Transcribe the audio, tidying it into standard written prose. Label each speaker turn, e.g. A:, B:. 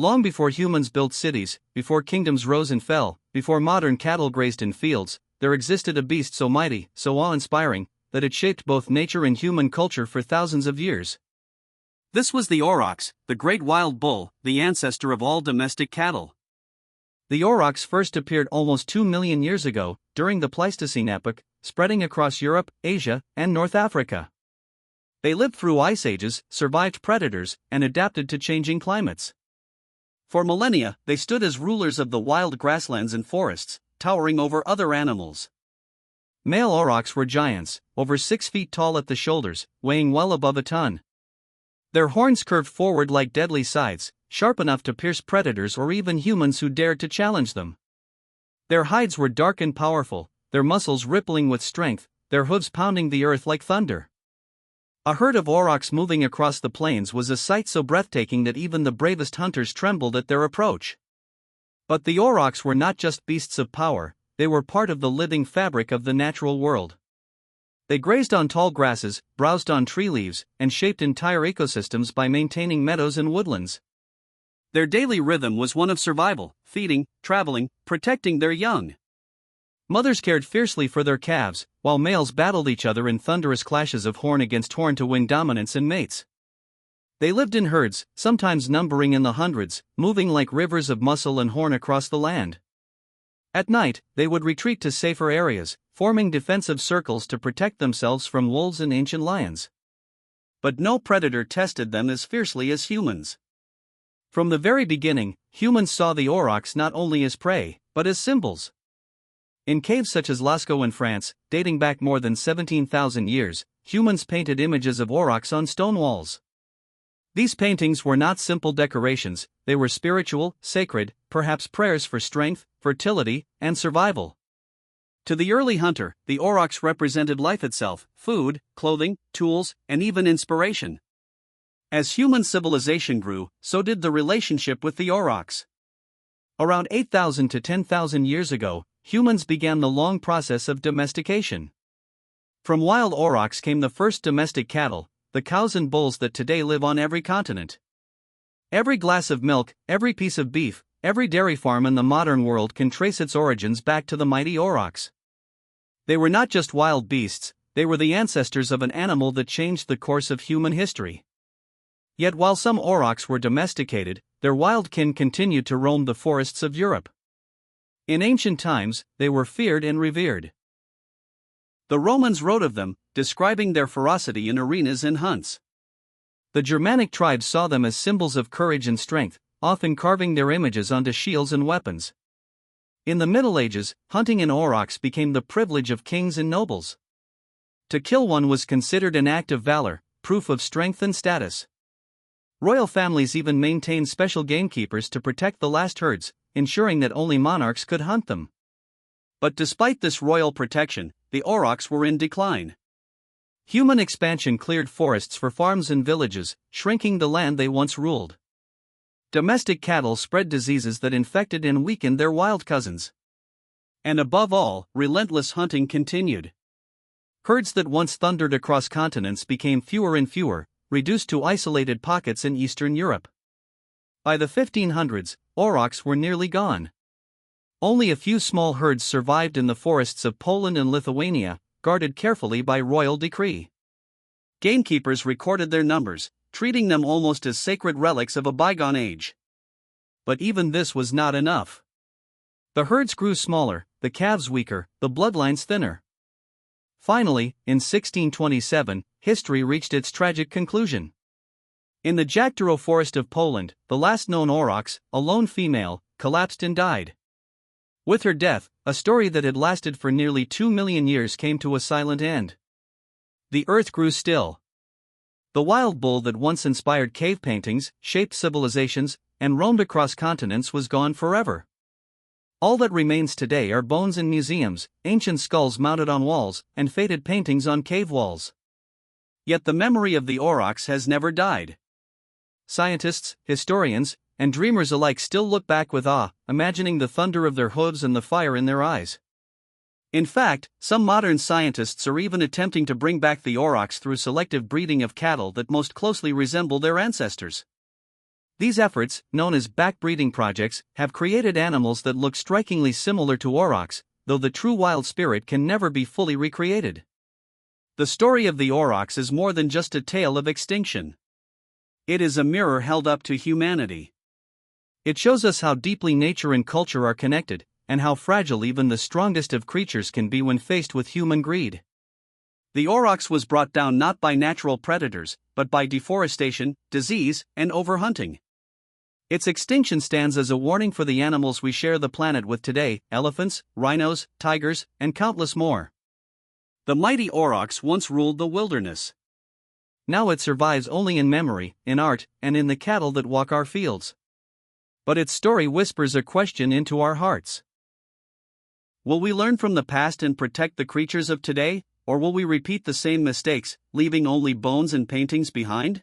A: Long before humans built cities, before kingdoms rose and fell, before modern cattle grazed in fields, there existed a beast so mighty, so awe-inspiring, that it shaped both nature and human culture for thousands of years. This was the Aurochs, the great wild bull, the ancestor of all domestic cattle. The Aurochs first appeared almost 2 million years ago, during the Pleistocene epoch, spreading across Europe, Asia, and North Africa. They lived through ice ages, survived predators, and adapted to changing climates. For millennia, they stood as rulers of the wild grasslands and forests, towering over other animals. Male aurochs were giants, over 6 feet tall at the shoulders, weighing well above a ton. Their horns curved forward like deadly scythes, sharp enough to pierce predators or even humans who dared to challenge them. Their hides were dark and powerful, their muscles rippling with strength, their hooves pounding the earth like thunder. A herd of aurochs moving across the plains was a sight so breathtaking that even the bravest hunters trembled at their approach. But the aurochs were not just beasts of power, they were part of the living fabric of the natural world. They grazed on tall grasses, browsed on tree leaves, and shaped entire ecosystems by maintaining meadows and woodlands. Their daily rhythm was one of survival, feeding, traveling, protecting their young. Mothers cared fiercely for their calves, while males battled each other in thunderous clashes of horn against horn to win dominance and mates. They lived in herds, sometimes numbering in the hundreds, moving like rivers of muscle and horn across the land. At night, they would retreat to safer areas, forming defensive circles to protect themselves from wolves and ancient lions. But no predator tested them as fiercely as humans. From the very beginning, humans saw the aurochs not only as prey, but as symbols. In caves such as Lascaux in France, dating back more than 17,000 years, humans painted images of aurochs on stone walls. These paintings were not simple decorations, they were spiritual, sacred, perhaps prayers for strength, fertility, and survival. To the early hunter, the aurochs represented life itself, food, clothing, tools, and even inspiration. As human civilization grew, so did the relationship with the aurochs. Around 8,000 to 10,000 years ago, humans began the long process of domestication. From wild aurochs came the first domestic cattle, the cows and bulls that today live on every continent. Every glass of milk, every piece of beef, every dairy farm in the modern world can trace its origins back to the mighty aurochs. They were not just wild beasts, they were the ancestors of an animal that changed the course of human history. Yet while some aurochs were domesticated, their wild kin continued to roam the forests of Europe. In ancient times, they were feared and revered. The Romans wrote of them, describing their ferocity in arenas and hunts. The Germanic tribes saw them as symbols of courage and strength, often carving their images onto shields and weapons. In the Middle Ages, hunting in aurochs became the privilege of kings and nobles. To kill one was considered an act of valor, proof of strength and status. Royal families even maintained special gamekeepers to protect the last herds, ensuring that only monarchs could hunt them. But despite this royal protection, the aurochs were in decline. Human expansion cleared forests for farms and villages, shrinking the land they once ruled. Domestic cattle spread diseases that infected and weakened their wild cousins. And above all, relentless hunting continued. Herds that once thundered across continents became fewer and fewer, reduced to isolated pockets in Eastern Europe. By the 1500s, aurochs were nearly gone. Only a few small herds survived in the forests of Poland and Lithuania, guarded carefully by royal decree. Gamekeepers recorded their numbers, treating them almost as sacred relics of a bygone age. But even this was not enough. The herds grew smaller, the calves weaker, the bloodlines thinner. Finally, in 1627, history reached its tragic conclusion. In the Jaktorów forest of Poland, the last known aurochs, a lone female, collapsed and died. With her death, a story that had lasted for nearly 2 million years came to a silent end. The earth grew still. The wild bull that once inspired cave paintings, shaped civilizations, and roamed across continents was gone forever. All that remains today are bones in museums, ancient skulls mounted on walls, and faded paintings on cave walls. Yet the memory of the aurochs has never died. Scientists, historians, and dreamers alike still look back with awe, imagining the thunder of their hooves and the fire in their eyes. In fact, some modern scientists are even attempting to bring back the aurochs through selective breeding of cattle that most closely resemble their ancestors. These efforts, known as backbreeding projects, have created animals that look strikingly similar to aurochs, though the true wild spirit can never be fully recreated. The story of the aurochs is more than just a tale of extinction. It is a mirror held up to humanity. It shows us how deeply nature and culture are connected, and how fragile even the strongest of creatures can be when faced with human greed. The aurochs was brought down not by natural predators, but by deforestation, disease, and overhunting. Its extinction stands as a warning for the animals we share the planet with today: elephants, rhinos, tigers, and countless more. The mighty aurochs once ruled the wilderness. Now it survives only in memory, in art, and in the cattle that walk our fields. But its story whispers a question into our hearts. Will we learn from the past and protect the creatures of today, or will we repeat the same mistakes, leaving only bones and paintings behind?